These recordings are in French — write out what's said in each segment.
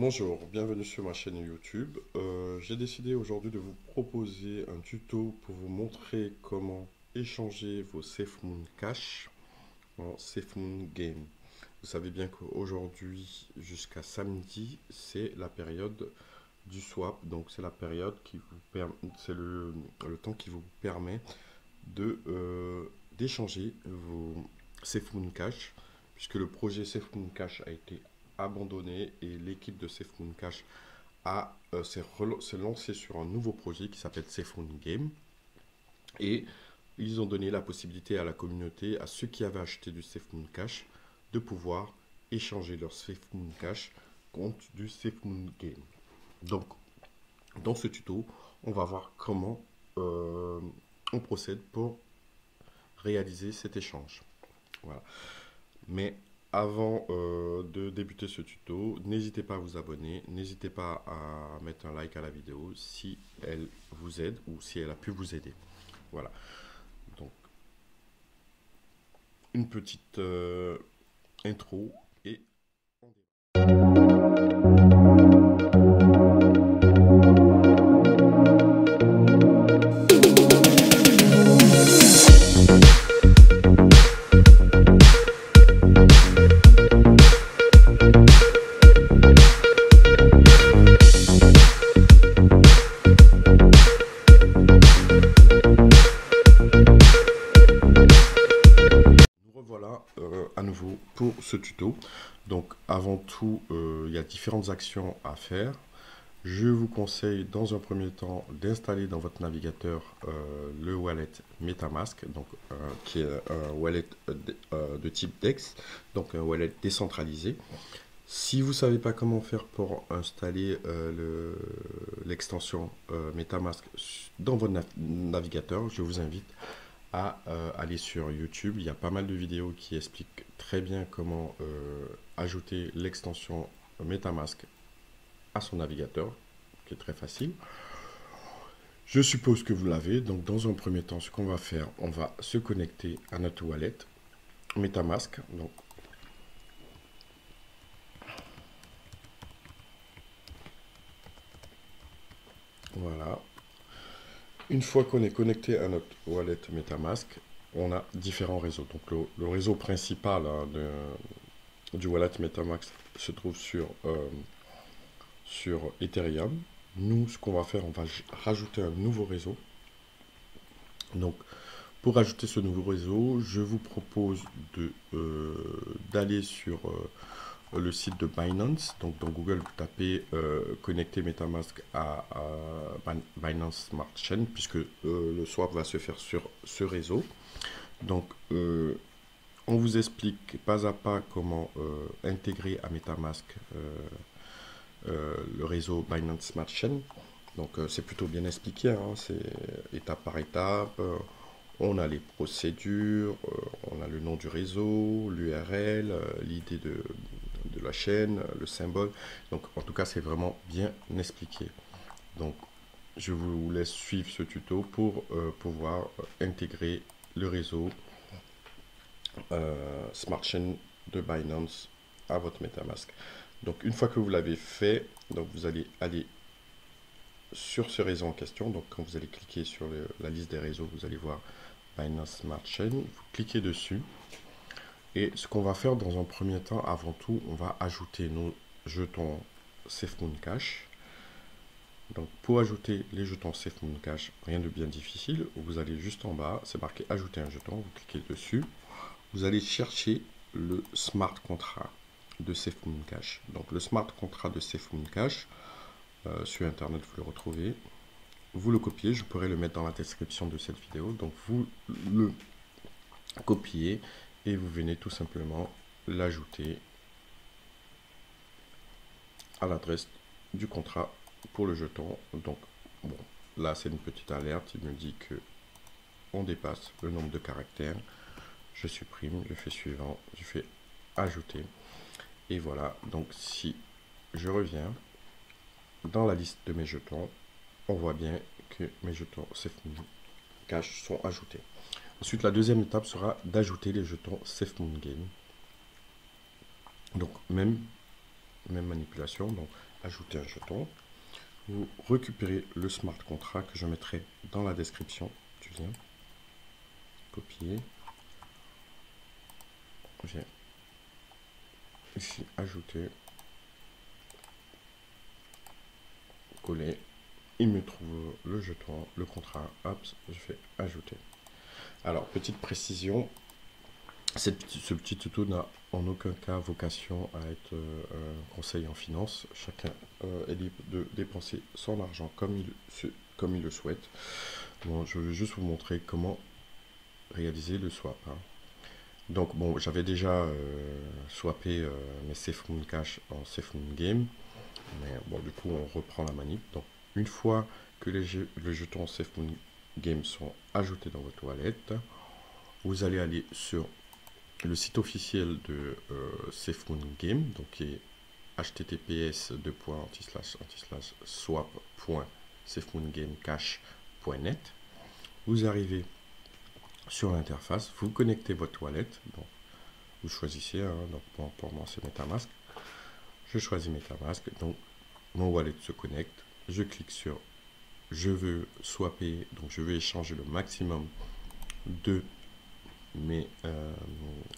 Bonjour, bienvenue sur ma chaîne YouTube. J'ai décidé aujourd'hui de vous proposer un tuto pour vous montrer comment échanger vos SafeMoon Cash en SafeMoon Game. Vous savez bien qu'aujourd'hui jusqu'à samedi, c'est la période du swap, donc c'est la période qui vous permet, c'est le temps qui vous permet de d'échanger vos SafeMoon Cash, puisque le projet SafeMoon Cash a été abandonné et l'équipe de SafeMoon Cash s'est lancée sur un nouveau projet qui s'appelle SafeMoon Game. Et ils ont donné la possibilité à la communauté, à ceux qui avaient acheté du SafeMoon Cash, de pouvoir échanger leur SafeMoon Cash contre du SafeMoon Game. Donc, dans ce tuto, on va voir comment on procède pour réaliser cet échange. Voilà. Mais avant de débuter ce tuto, n'hésitez pas à vous abonner, n'hésitez pas à mettre un like à la vidéo si elle vous aide ou si elle a pu vous aider. Voilà. Donc, une petite intro et on démarre. Nous revoilà à nouveau pour ce tuto. Donc avant tout, il y a différentes actions à faire. Je vous conseille dans un premier temps d'installer dans votre navigateur le wallet MetaMask, donc, qui est un wallet de type DEX, donc un wallet décentralisé. Si vous ne savez pas comment faire pour installer l'extension MetaMask dans votre navigateur, je vous invite à aller sur YouTube. Il y a pas mal de vidéos qui expliquent très bien comment ajouter l'extension MetaMask à son navigateur, qui est très facile. Je suppose que vous l'avez. Donc dans un premier temps, ce qu'on va faire, on va se connecter à notre wallet MetaMask. Donc voilà. Une fois qu'on est connecté à notre wallet MetaMask, on a différents réseaux. Donc le réseau principal du wallet MetaMask se trouve sur Ethereum. Nous, ce qu'on va faire, on va rajouter un nouveau réseau. Donc, pour ajouter ce nouveau réseau, je vous propose d'aller sur le site de Binance. Donc, dans Google, vous tapez connecter MetaMask à Binance Smart Chain, puisque le swap va se faire sur ce réseau. Donc, on vous explique pas à pas comment intégrer à MetaMask le réseau Binance Smart Chain. Donc c'est plutôt bien expliqué, hein, c'est étape par étape. On a les procédures, on a le nom du réseau, l'URL, l'idée de la chaîne, le symbole. Donc en tout cas c'est vraiment bien expliqué. Donc je vous laisse suivre ce tuto pour pouvoir intégrer le réseau Smart Chain de Binance à votre MetaMask. Donc une fois que vous l'avez fait, donc vous allez aller sur ce réseau en question. Donc quand vous allez cliquer sur la liste des réseaux, vous allez voir Binance Smart Chain. Vous cliquez dessus. Et ce qu'on va faire dans un premier temps, avant tout, on va ajouter nos jetons SafeMoon Cash. Donc pour ajouter les jetons SafeMoon Cash, rien de bien difficile. Vous allez juste en bas, c'est marqué ajouter un jeton. Vous cliquez dessus. Vous allez chercher le smart contract de SafeMoon Cash. Donc le smart contract de SafeMoon Cash, sur internet vous le retrouvez, vous le copiez, je pourrais le mettre dans la description de cette vidéo. Donc vous le copiez et vous venez tout simplement l'ajouter à l'adresse du contrat pour le jeton. Donc bon, là c'est une petite alerte, il me dit que on dépasse le nombre de caractères. Je supprime, je fais suivant, je fais ajouter. Et voilà, donc si je reviens dans la liste de mes jetons, on voit bien que mes jetons SafeMoon Cash sont ajoutés. Ensuite, la deuxième étape sera d'ajouter les jetons SafeMoon Game. Donc, même manipulation. Donc, ajouter un jeton. Vous récupérez le smart contract que je mettrai dans la description du lien. Copier. J'ai ici ajouter. Coller. Il me trouve le jeton, le contrat. Hop, je fais ajouter. Alors, petite précision. Ce petit tuto n'a en aucun cas vocation à être un conseil en finance. Chacun est libre de dépenser son argent comme il le souhaite. Bon, je vais juste vous montrer comment réaliser le swap. Hein. Donc bon, j'avais déjà swappé mes SafeMoon Cash en SafeMoon Game. Mais bon, du coup, on reprend la manip. Donc, une fois que les jetons SafeMoon Game sont ajoutés dans votre wallet, vous allez aller sur le site officiel de SafeMoon Game, donc qui est https://swap.safemoongamecash.net. Vous arrivez sur l'interface, vous connectez votre wallet, donc vous choisissez, hein, donc pour moi c'est MetaMask. Je choisis MetaMask, donc mon wallet se connecte, je clique sur je veux swapper, donc je veux échanger le maximum de mes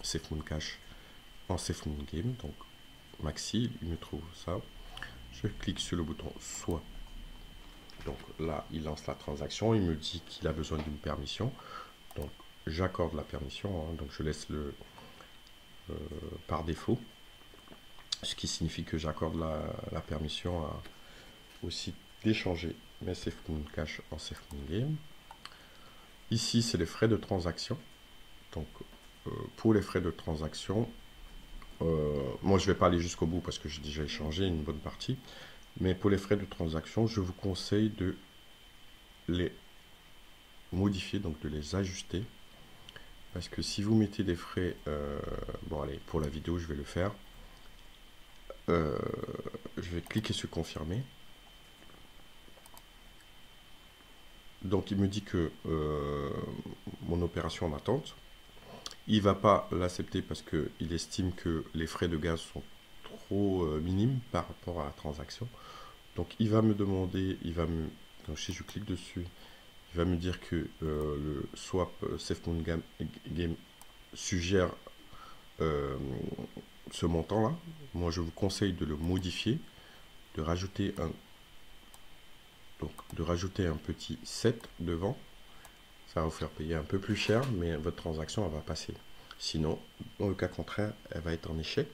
SafeMoon Cash en SafeMoon Game, donc maxi, il me trouve ça. Je clique sur le bouton swap. Donc là, il lance la transaction, il me dit qu'il a besoin d'une permission. Donc j'accorde la permission, hein, donc je laisse le par défaut, ce qui signifie que j'accorde la permission à aussi d'échanger mes SafeMoon Cash en SafeMoon Game. Ici, c'est les frais de transaction. Donc pour les frais de transaction, moi je ne vais pas aller jusqu'au bout parce que j'ai déjà échangé une bonne partie. Mais pour les frais de transaction, je vous conseille de les modifier, donc de les ajuster. Parce que si vous mettez des frais, bon allez, pour la vidéo je vais le faire. Je vais cliquer sur confirmer. Donc il me dit que mon opération en attente. Il ne va pas l'accepter parce qu'il estime que les frais de gaz sont trop minimes par rapport à la transaction. Donc il va me demander, donc si je clique dessus, il va me dire que le swap SafeMoon Game suggère ce montant-là. Moi, je vous conseille de le modifier, de rajouter un petit 7 devant. Ça va vous faire payer un peu plus cher, mais votre transaction, elle va passer. Sinon, dans le cas contraire, elle va être en échec.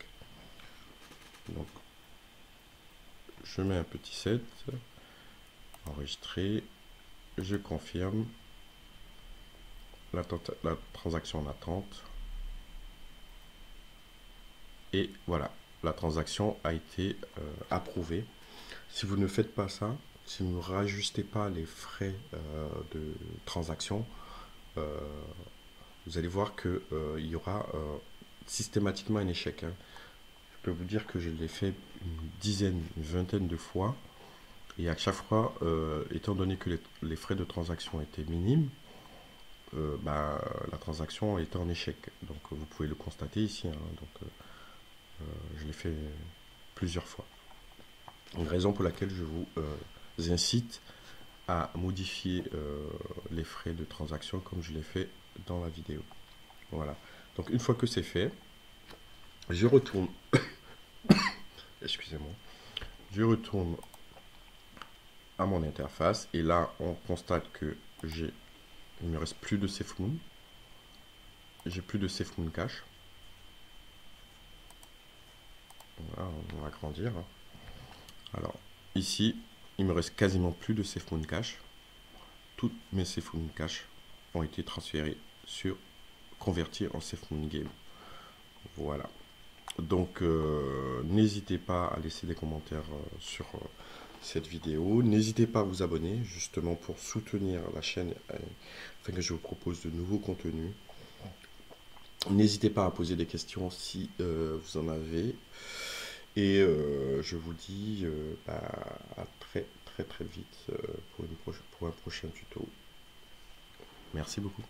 Donc, je mets un petit 7, enregistrer, je confirme la transaction en attente. Et voilà, la transaction a été approuvée. Si vous ne faites pas ça, si vous ne rajustez pas les frais de transaction, vous allez voir qu'il y aura systématiquement un échec. Hein. Je peux vous dire que je l'ai fait une vingtaine de fois. Et à chaque fois, étant donné que les frais de transaction étaient minimes, la transaction était en échec. Donc vous pouvez le constater ici. Hein. Donc je l'ai fait plusieurs fois. Une raison pour laquelle je vous incite à modifier les frais de transaction comme je l'ai fait dans la vidéo. Voilà. Donc une fois que c'est fait, je retourne. Excusez-moi. Je retourne à mon interface et là on constate que il me reste plus de SafeMoon. J'ai plus de SafeMoon Cash. Voilà, on va agrandir. Alors ici, il me reste quasiment plus de SafeMoon Cash. Toutes mes SafeMoon Cash ont été transférées convertis en SafeMoon Game. Voilà. Donc n'hésitez pas à laisser des commentaires sur cette vidéo. N'hésitez pas à vous abonner justement pour soutenir la chaîne afin que je vous propose de nouveaux contenus. N'hésitez pas à poser des questions si vous en avez. Et je vous dis à très vite pour un prochain tuto. Merci beaucoup.